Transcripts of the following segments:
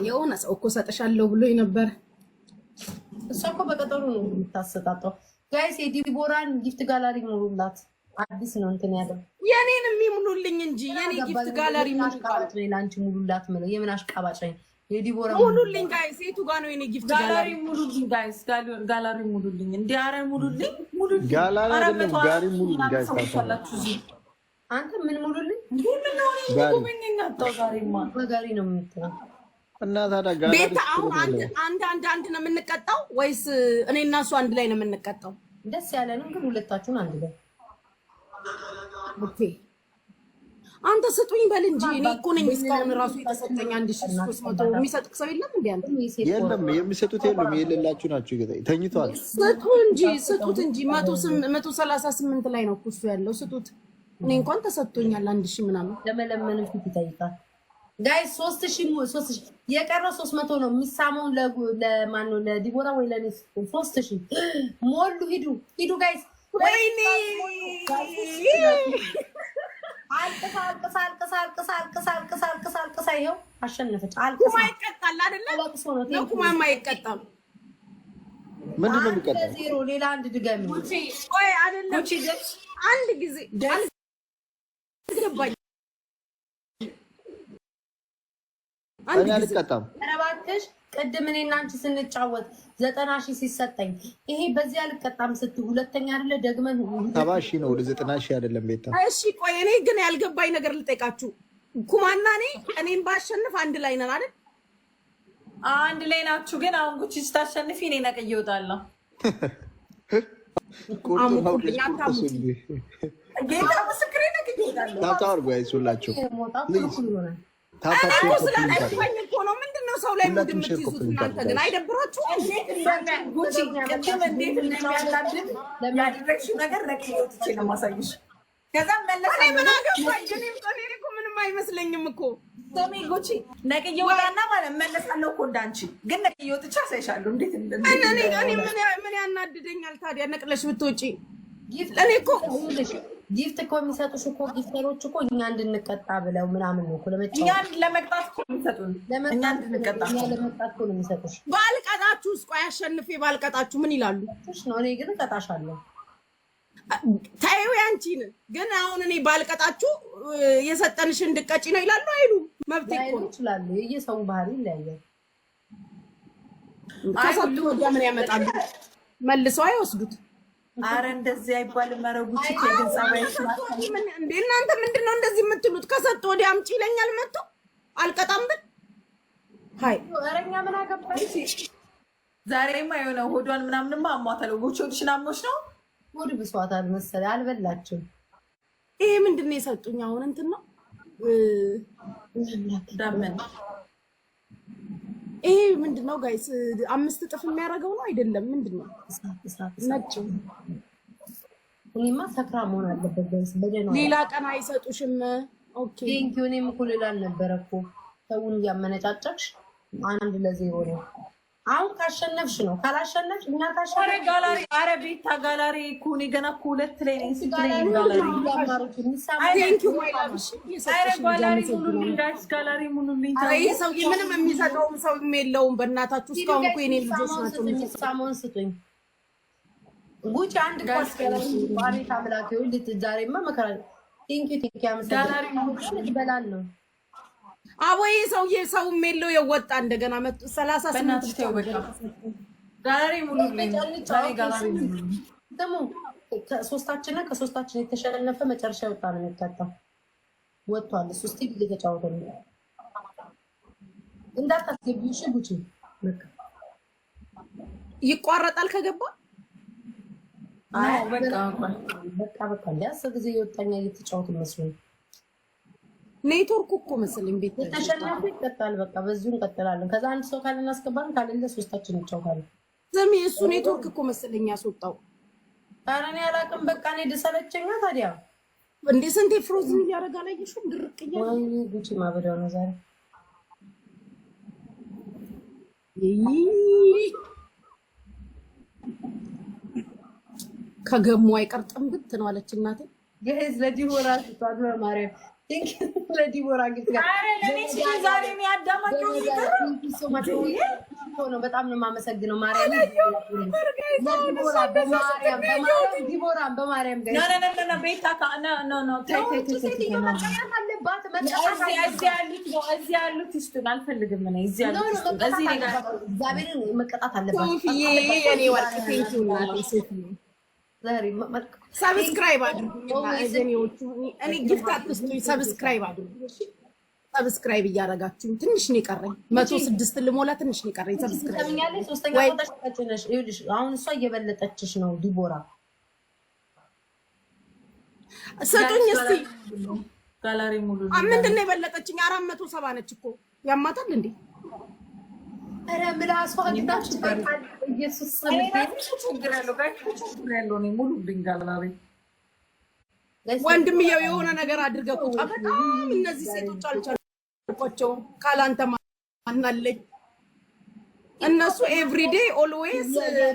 የሆነ ሰው እኮ ሰጥሻለሁ ብሎኝ ነበር። እሷ እኮ በቀጠሩ ነው የምታሰጣጣው። ጋይስ የዲቦራን ጊፍት ጋላሪ ሙሉላት። አዲስ ነው እንትን ያለው የኔን የሚሙሉልኝ እንጂ የኔ ጊፍት ጋላሪ ሙሉላት ነው። ላንቺ ሙሉላት ነው። የምን አሽቃባጭ ነው? የዲቦራ ሙሉልኝ ጋይስ። የቱ ጋር ነው የኔ ጊፍት ጋላሪ? ሙሉልኝ ጋይስ፣ ጋላሪ ሙሉልኝ። እንዴ አረ ሙሉልኝ፣ ሙሉልኝ። ጋላሪ አይደለም ጋሪ ሙሉልኝ ጋይስ። አንተ ምን ሙሉልኝ? ምን ነው ይቆመኝና ተጋሪማ በጋሪ ነው የምትለው እና ታዲያ ጋላሪ ቤት አሁን አንድ ነው የምንቀጣው ወይስ እኔ እና እሱ አንድ ላይ ነው የምንቀጣው? ደስ ያለንም ግን ሁለታችሁን አንድ ላይ። ኦኬ አንተ ስጡኝ በል እንጂ እኔ እኮ ነኝ እስካሁን ራሱ የተሰጠኝ 1300 የሚሰጥ ሰው የለም እንዴ? አንተ የለም የሚሰጡት የለም የሌላችሁ ናችሁ። ተኝቷል። ስጡት እንጂ 138 ላይ ነው እሱ ያለው። ስጡት። እኔ እንኳን ተሰጥቶኛል 1000 ምናምን። ለመለመንም ፊት ይጠይቃል። ጋይስ 3000 የቀረው 300 ነው የሚሳመው። ለማን ነው? ለዲቦራ ወይ ለኔ? 3000 ሞሉ። ሂዱ ጋይስ። ወይኔ አልቅሳ ይኸው አሸነፈች። ኩማ ይቀጣል አይደለ? ለኩማማ አይቀጣም። ምንድን ነው የሚቀጣው? ዜሮ ሌላ አንድ ድጋሚ ቆይ አይደለም አንድ ጊዜ አልገባኝ። እኔ አልቀጣም። ኧረ እባክሽ ቅድም እኔና አንቺ ስንጫወት 90,000 ሲሰጠኝ ይሄ በዚህ አልቀጣም ስትይ ሁለተኛ አይደለ ደግመን 70,000 ነው ወደ 90,000 አይደለም ቤታ። እሺ ቆይ እኔ ግን ያልገባኝ ነገር ልጠይቃችሁ። ኩማና እኔን ባሸንፍ አንድ ላይ ነን አይደል? አንድ ላይ ናችሁ። ግን አሁን ጉቺ ስታሸንፊ እኔ ነቅዬ እወጣለሁ። አሙቁልኝ አታሙቁ። ጌታ ምስክሬ ነቅዬ እወጣለሁ። ታታርጉ አይሱላችሁ ታታችሁ እኮ ነው። ምንድነው ሰው ላይ ምንድን የምትይዙት እናንተ ግን አይደብራችሁም? ጉቺ ቅድም እንዴት እንደሚያናድድ ያደረግሽው ነገር ነቅዬ ወጥቼ ነው የማሳይሽ። ከዛ መለስ እኔ ምን አገባኝ? እኔ እኮ ምንም አይመስለኝም እኮ። ሰሚ ጉቺ ነቅዬ ወጣና ማለት መለሳለሁ እኮ እንዳንቺ ግን ነቅዬ ወጥቼ አሳይሻለሁ እንዴት እኔ ምን ያናድደኛል ታዲያ? ነቅለሽ ብትወጪ እኔ እኮ ጊፍት እኮ የሚሰጡሽ እኮ ጊፍተሮች እኮ እኛ እንድንቀጣ ብለው ምናምን ነው እኮ እኛ ለመቅጣት እኮ የሚሰጡን እኛ እንድንቀጣ ለመቅጣት እኮ ነው የሚሰጡሽ። ባልቀጣችሁ እስቆ ያሸንፌ ባልቀጣችሁ ምን ይላሉ? ነው እኔ ግን እቀጣሻለሁ። ታዩ ያንቺን ግን አሁን እኔ ባልቀጣችሁ የሰጠንሽ እንድቀጪ ነው ይላሉ አይሉ? መብቴ እኮ ነው። ይችላሉ። የየሰው ባህሪ ይለያያል። ከሰጡ ወዲያ ምን ያመጣሉ? መልሰው አይወስዱት። አረ እንደዚህ አይባልም። አረጉት ከገንዛ ባይስ እንዴ እናንተ ምንድነው እንደዚህ የምትሉት? ከሰጡ ወዲያ አምጪ ይለኛል መጥቶ አልቀጣም ብል ሃይ አረኛ ምን አገባሽ? ዛሬማ የሆነ ሆዷን ምናምንማ አሟታለው። ጎቾድሽን አሞሽ ነው ሆድ ብሷታል መሰለኝ አልበላችም። ይሄ ምንድነው የሰጡኝ? አሁን እንትን ነው ዳመን ይሄ ምንድነው ጋይስ? 5 እጥፍ የሚያደርገው ነው አይደለም? ምንድነው ነጭ? እኔማ ሰክራ መሆን አለበት ጋይስ። በደህና ሌላ ቀን አይሰጡሽም። ኦኬ ቴንኪው። እኔም እኮ ሌላ አልነበረ እኮ ሰውን እያመነጫጨቅሽ 1-0 ነው። አሁን ካሸነፍሽ ነው። ካላሸነፍሽ እኛ ካሸነፍሽ አረ ጋላሪ አረ ቤታ ጋላሪ እኮ እኔ ገና እኮ 2 ላይ ነኝ። ስትለኝ ጋላሪ ቴንኪው ማይ ላቭሽ። አረ ጋላሪ ሙሉልኝ ጋይስ፣ ጋላሪ ሙሉልኝ። አይ ሰው ምንም የሚሰጠው ሰው የለውም። በእናታችሁ እስካሁን እኮ የኔ ልጆች ናቸው። ሳሞን ስጡኝ ጉቺ አንድ ኳስ ጋላሪ ባሪታ አምላኬው ዛሬማ መከራ። ቴንኪው ጋላሪ ሙሉልኝ ይበላል ነው አቦይ ሰው የለው የወጣ እንደገና መጡ 38 ጋላሪ ሙሉልኝ። ጋላሪ ሙሉልኝ ደግሞ ከሶስታችን የተሸነፈ መጨረሻ ወጣ ነው የሚቀጣው። ወጥቷል እሱ ስቲል እየተጫወተ ነው። እንዳታስገቢው እሺ ጉቺ። ይቋረጣል ከገባ። አይ በቃ ሊያስ ጊዜ የወጣኛ እየተጫወቱ መስሎኝ። ኔትወርክ እኮ መሰለኝ ቤት ተሸናፊ ይቀጣል። በቃ በዚሁ እንቀጥላለን። ከዛ አንድ ሰው ካለ እናስገባለን፣ ካለለ ሶስታችን እንጫወታለን። ዘሜ እሱ ኔትወርክ እኮ መሰለኝ ያስወጣው። ኧረ እኔ አላውቅም። በቃ እኔ ደሰለቸኛ ታዲያ እንዴ ስንቴ ፍሮዝን ያደርጋል። አይሽም ድርቅ እያለ ወይ ጉቺ ማበዳው ነው ዛሬ። ከገሙ አይቀርጥም ብት ነው አለች እናቴ። ጋይስ ለዲቦራ ታድሮ ማርያም ለዲቦራ ግጥ ጋር ዛሬ የሚያዳማቸው ነው። በጣም ነው የማመሰግነው ማርያም። በማርያም እዚህ ያሉት ይስጡን። አልፈልግም እግዚአብሔርን መቀጣት አለባት። ሰብስክራይብ አድርጉኝና እኔ ጊፍት አትስጡኝ። ሰብስክራይብ አድርጉኝ። ሰብስክራይብ እያደረጋችሁኝ ትንሽ ነው የቀረኝ። 106 ልሞላ ትንሽ ነው የቀረኝ። ሰብስክራይብ አሁን እሷ እየበለጠችሽ ነው ዲቦራ። ስጡኝ እስቲ። ጋላሪ ሙሉ ምንድን ነው የበለጠችኝ? 470 ነች እኮ ያማታል እንዴ? ኧረ ምላሷ ግዳችሁ ኢየሱስ ወንድምየው የሆነ ነገር አድርገህ ቁጣ። በጣም እነዚህ ሴቶች አልቻልኳቸውም። ካላንተ ማናለኝ? እነሱ ኤቭሪዴ ኦልዌይስ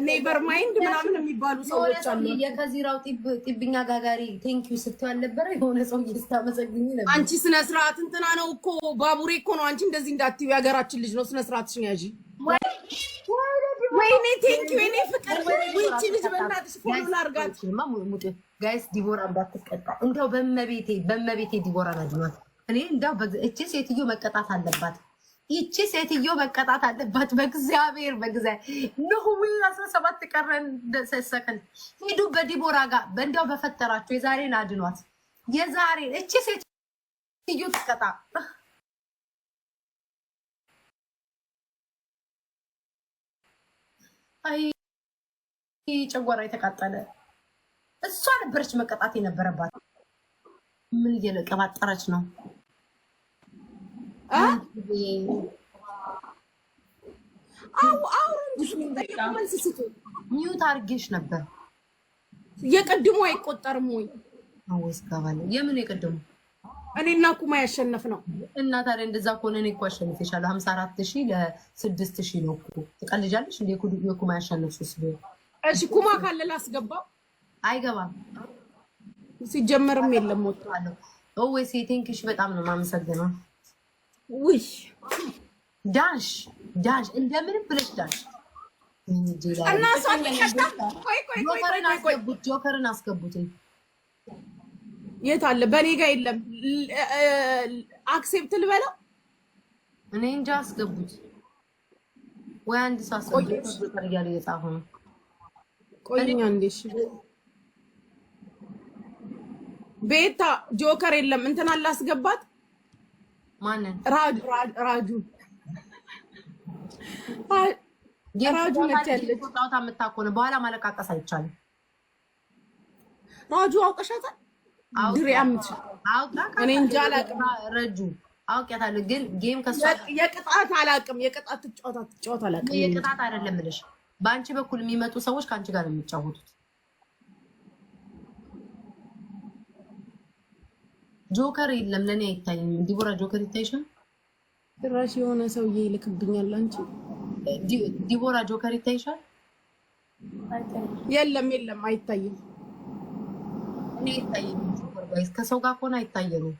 ኔቨር ማይንድ ምናምን የሚባሉ ሰዎች አሉ። የከዚራው ጢብኛ ጋጋሪ ቴንኪው ስትይ አልነበረ? የሆነ ሰው እየስታመሰግኝ ነበር። አንቺ ስነ ስርዓት እንትና ነው እኮ ባቡሬ እኮ ነው። አንቺ እንደዚህ እንዳትዪ፣ የሀገራችን ልጅ ነው። ስነ ስርዓትሽን ያዢ። ወይኔ ቴንኪው የኔ ፍቅር። ወይቺ ልጅ በእናትሽ ፎሎ ላድርጋት ጋይስ። ዲቦራ እንዳትቀጣ እንደው በመቤቴ ዲቦራ ናድማት። እኔ እንደው እቺ ሴትዮ መቀጣት አለባት። ይቺ ሴትዮ መቀጣት አለባት። በእግዚአብሔር ንሁዊ 17 ቀረን ሰከንድ ሄዱ በዲቦራ ጋር በእንዲያው በፈጠራቸው የዛሬን አድኗት። የዛሬን እቺ ሴትዮ ትቀጣ። አይ ጨጓራ የተቃጠለ እሷ ነበረች መቀጣት የነበረባት። ምን እየለቀባጠረች ነው? ሚዩት አድርጌሽ ነበር። የቀድሞ አይቆጠርም ወይ? አወስ ጋባለ የምን የቀድሞ? እኔና ኩማ ያሸነፍ ነው። እና ታዲያ እንደዛ ከሆነ እኔ እኮ አሸንፌሻለሁ። 54,000 ለ6,000 ነው እኮ። ትቀልጃለሽ እንዴ? የኩማ ያሸነፍሽው ስለ እሺ፣ ኩማ ካለ ላስገባው። አይገባም ሲጀመርም የለም ወጣለሁ። ኦዌስ ቴንክሽ በጣም ነው የማመሰግነው። ውይ ዳሽ እንደምንም ብለሽ ዳሽ እና ጆከርን አስገቡት። የት አለ? በኔ ጋር የለም። አክሴፕት ልበለው? እኔ እንጃ። አስገቡት ወይ አንድ ሰው አስገቡት። ጆከር እያለ እየጻፈ ነው። ቆይኛ እንዴሽ ቤታ ጆከር የለም። እንትን አላስገባት። ማንን? ራጁ ነች ያለች። ጣውታ የምታቆነ በኋላ ማለቃቀስ አይቻልም። ራጁ አውቀሻታል? ድሪያምት እኔ እንጃ አላውቅም። ረጁ አውቄያታለሁ፣ ግን ጌም ከሷ የቅጣት አላውቅም። የቅጣት ትጫወት አላውቅም። የቅጣት አይደለም ብለሽ በአንቺ በኩል የሚመጡ ሰዎች ከአንቺ ጋር ነው የሚጫወቱት። ጆከር የለም፣ ለኔ አይታይም። ዲቦራ ጆከር ይታይሻል? ጭራሽ የሆነ ሰውዬ ይልክብኛል። አንቺ ዲቦራ ጆከር ይታይሻል? የለም አይታይም። እኔ ይታየኝ ጆከር ጋይስ፣ ከሰው ጋር ከሆነ አይታየንም።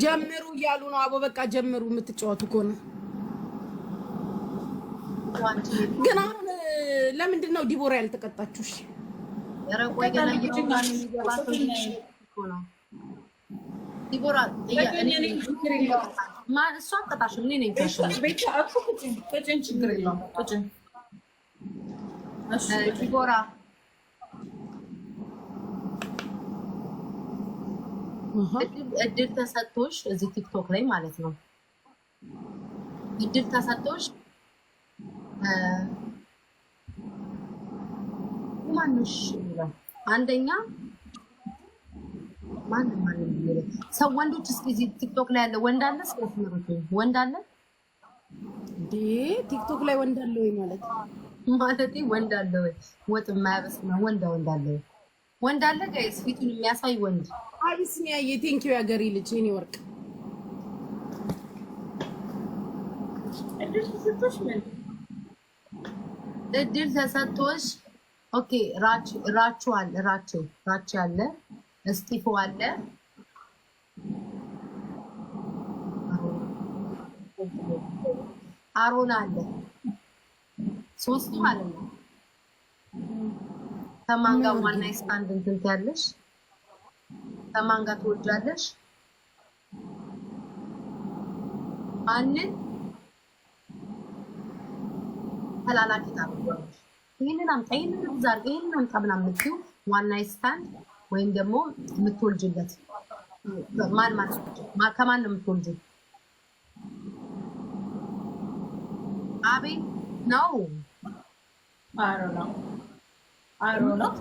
ጀምሩ እያሉ ነው። አቦ በቃ ጀምሩ የምትጫወቱ ከሆነ ግን አሁን ለምንድን ነው ዲቦራ ያልተቀጣችሁ? እሺ ዲቦራ እሷ አትቀጣሽም። እኔ ነኝ ዲቦራ እድል ተሰጥቶሽ እዚህ ቲክቶክ ላይ ማለት ነው። እድል ተሰጥቶሽ ማንሽ አንደኛ ማንም ሰው ወንዶች እስኪ እዚህ ቲክቶክ ላይ ያለ ወንድ አለ? ስለፍምሩት ወንድ አለ እንዴ? ቲክቶክ ላይ ወንድ አለ ወይ ማለት ወንድ አለ ወይ? ወጥ የማያበስል ወንድ አለ ወይ? ወንድ አለ ጋይስ፣ ፊቱን የሚያሳይ ወንድ። አቢሲኒያ የቴንኪው ያገሪ ልጅ የኔ ወርቅ እድል ተሰጥቶሽ ኦኬ። ራቹ አለ እስጢፎ አለ አሮና አለ። ሶስቱ ማለት ነው። ከማን ጋር ዋና ስታንድ እንትን ያለሽ? ከማን ጋር ትወጃለሽ? ማንን ተላላኪ ታደርጊዋለሽ? ይሄንን አምጣ፣ ይሄንን ዛር፣ ይሄንን አምጣ ምናምን የምትይው ዋና ስታንድ ወይም ደግሞ የምትወልጅለት ማን ማለት ከማን ነው የምትወልጂው? አቤል ነው አሮ ነው።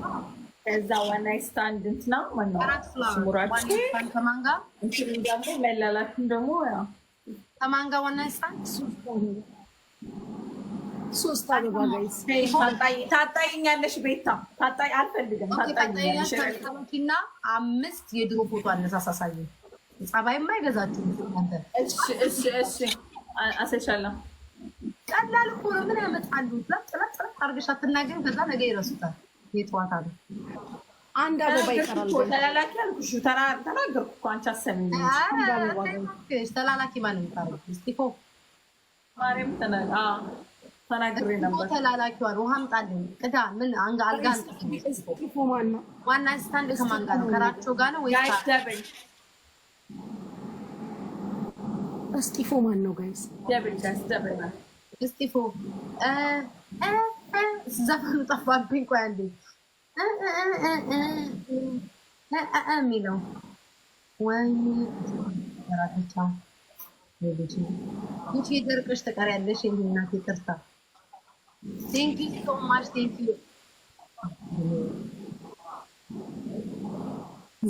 ከዛ ዋና ስታንድ እንትና ማነው ስሙራች ከማን ጋር እንትን ደግሞ መላላክም ደግሞ ከማን ጋር ዋና ስታንድ ሶስት አበባ ጋይስ ታጣይኛለሽ። ቤታ ታጣይ አልፈልግም። ታጣይኛለሽ እና 5 የድሮ ፎቶ አነሳሳሳይ ጸባይማ አይገዛችሁም እናንተ። እሺ አሰሻለሁ። ቀላል እኮ ነው። ምን ያመጣሉ? ጥረት አድርገሽ አትናገሪም። ከዛ ነገ ይረሱታል። የጠዋታ ነው። አንድ አበባ ይቀራል። ተላላኪ አልኩሽ። ተናገርኩ እኮ አንቺ አሰሚኝ። ተላላኪ ማን ነው? እስጢፎ ማርያም ተናግሬ ነበር። ተላላኪዋን ውሃ አምጣልኝ። ቅዳ ምን አልጋ እስጢፎ ማን ነው? ዋና ስታንድ ከማን ጋር ነው? ከራቸው ጋር ነው ወይስ እስጢፎ ማን ነው ጋይስ? ደብል እስጢፎ ዘፈኑ ጠፋብኝ። ቆይ አንዴ የሚለው ወይ ራታቻው ልጅ ደርቀሽ ተቀሪያለሽ። እናቴ ይቅርታ። ቴንክ ዩ ሶ ማች ቴንክ ዩ።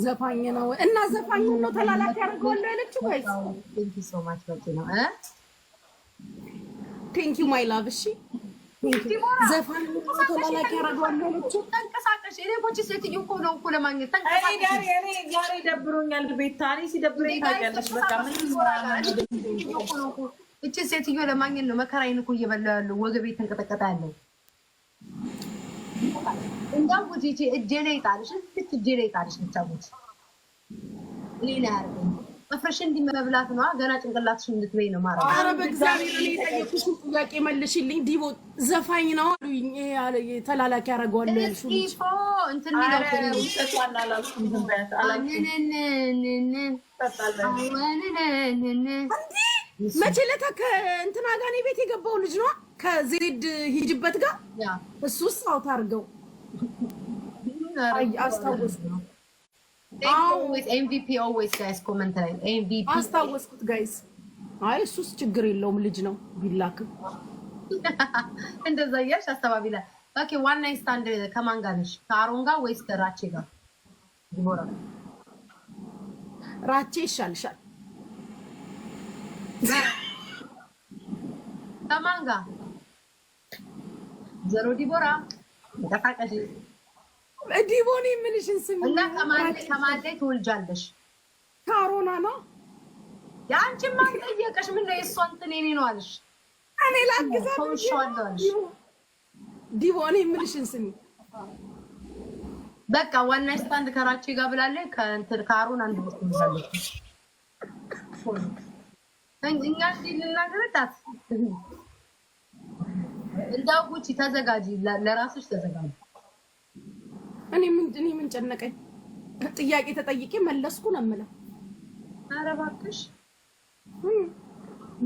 ዘፋኝ ነው እና ዘፋኝ ነው ተላላኪ ያደርገዋለሁ ያለችው ጋይስ። ቴንክ ዩ ሶ ማች በቂ ነው። ቴንክ ዩ ማይ ላቭ። እሺ ዘፋኝ ነው ተላላኪ ያደርገዋለሁ ያለችው። ተንቀሳቀሽ። እኔ እኮ ሴትዮ እኮ ነው እኮ ለማግኘት ተንቀሳቀሽ። እኔ ዛሬ ደብሮኛል። ቤታ እኔ ሲደብረኝ ታውቂያለሽ። በቃ እቺ ሴትዮ ለማግኘት ነው መከራዬን እኮ እየበላሁ ያለው። ወገቤ ተንቀጠቀጠ ያለው እንዳው ጉጂ እጄ ላይ ጣልሽ፣ እጄ ላይ ጣልሽ። ብቻ ጉጂ ሌላ ያርገኝ መፍረሽ እንዲመብላት ነው። ገና ጭንቅላትሽ እንድትበይ ነው ማለት። ኧረ በእግዚአብሔር እኔ የጠየኩሽን ጥያቄ መልሽልኝ። ዲቦ ዘፋኝ ነው አሉኝ። ተላላኪ ያደርገዋለሁ ያልሽው እስጢፎ እንትን ሚለው መቼ ዕለት ከእንትና ጋር እኔ ቤት የገባው ልጅ ነው ከዜድ ሂጅበት ጋር እሱስ አውታ አድርገው አስታወስኩ። ኤምቪፒ ኦልዌይስ ጋይስ ኮመንት ላይ ኤምቪፒ አስታወስኩት ጋይስ። አይ እሱስ ችግር የለውም ልጅ ነው ቢላክም እንደዛ እያልሽ አስተባቢላ። ኦኬ ዋና ስታንድ ከማን ጋር ነሽ? ከአሮን ጋር ወይስ ከራቼ ጋር? ዲቦራ ራቼ ይሻልሻል። ከማን ጋር? ዘሮ ዲቦራ ተቃቀሽ ዲቦኒ ምንሽን ስም እና ከማን ላይ ትወልጃለሽ? ከአሮና ነው። ያንቺ ማን ጠየቀሽ? ምን ነው የእሷ እንትን የኔ ነው አልሽ? እኔ ላግዛት ዲቦኒ ምንሽን ስም በቃ ዋና ስታንድ ከራቼ ጋር ብላለች። ከእንትን ከአሮን አንድ ቦታ ትወልጃለች። እኛ ልናገረታት እንዳው ጉቺ ተዘጋጂ፣ ለራስሽ ተዘጋጂ። እኔ ምን ጨነቀኝ? ጥያቄ ተጠይቄ መለስኩ ነው የምለው። ኧረ እባክሽ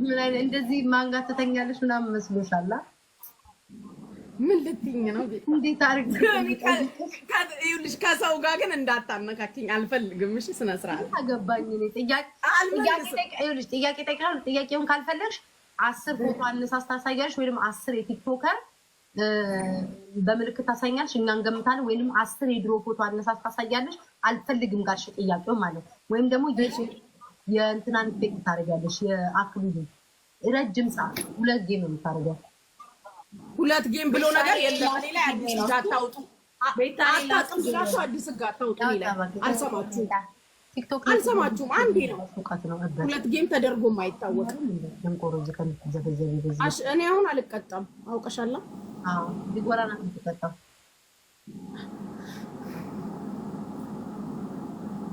ምን አይነት እንደዚህ ማንጋት ተተኛለሽ ምናምን መስሎሻል? ምን ልትይኝ ነው? እንዴት አድርግ ይኸውልሽ፣ ከሰው ጋር ግን እንዳታነካኪኝ አልፈልግም። እሺ ስነ ስርዓት አገባኝ። እኔ ጥያቄ ጠይቃለሁ። ጥያቄውን ካልፈለግሽ 10 ፎቶ አነሳስ ታሳያለሽ፣ ወይንም 10 የቲክቶከር በምልክት ታሳኛለሽ፣ እኛ እንገምታለን። ወይንም 10 የድሮ ፎቶ አነሳስ ታሳያለሽ። አልፈልግም ጋርሽ ጥያቄው ማለት ወይም ደግሞ የእንትናን ፌክ ታደርጊያለሽ። የአክሊሉ ረጅም ሰዓት 2 ጌም ነው የምታደርጊው። 2 ጌም ብሎ ነገር የለም። እኔ ላይ አዲስ ጋር አታውጡ። አታውቅም ብላችሁ አዲስ ጋር አታውጡ። እኔ ላይ አልሰማችሁም። ቲክቶክ አልሰማችሁም። አንዴ ነው 2 ጌም ተደርጎም አይታወቅም። እኔ አሁን አልቀጣም። አውቀሻለሁ። አዎ ዲቦራ ናት የምትቀጣው።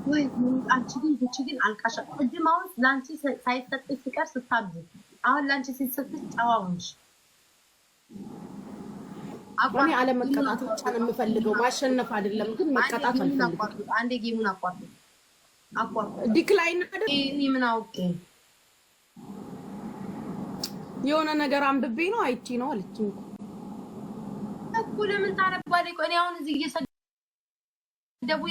ወይ አንቺ ግን አልቃሻ ቅድም አሁን ላንቺ ሳይሰጥሽ ሲቀር ስታብጂ አሁን ላንቺ ሲሰጥሽ ጫዋውንሽ እኔ አለመቀጣት ብቻ ነው የምፈልገው፣ ማሸነፍ አይደለም። ግን መቀጣት አልፈልግም። አንዴ ጌሙን አቋርጥ ዲክላይን አይደል? እኔ ምን አውቄ የሆነ ነገር አንብቤ ነው አይቺ ነው አለችኝ እኮ። ለምን ታነባለሽ? ቆይ እኔ አሁን እዚህ እየሰደቡኝ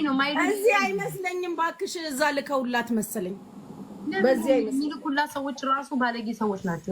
ነው ማይሉ እዚህ አይመስለኝም ባክሽ፣ እዛ ልከውላት መሰለኝ። በዚህ አይመስለኝም። የሚልኩላት ሰዎች ራሱ ባለጌ ሰዎች ናቸው።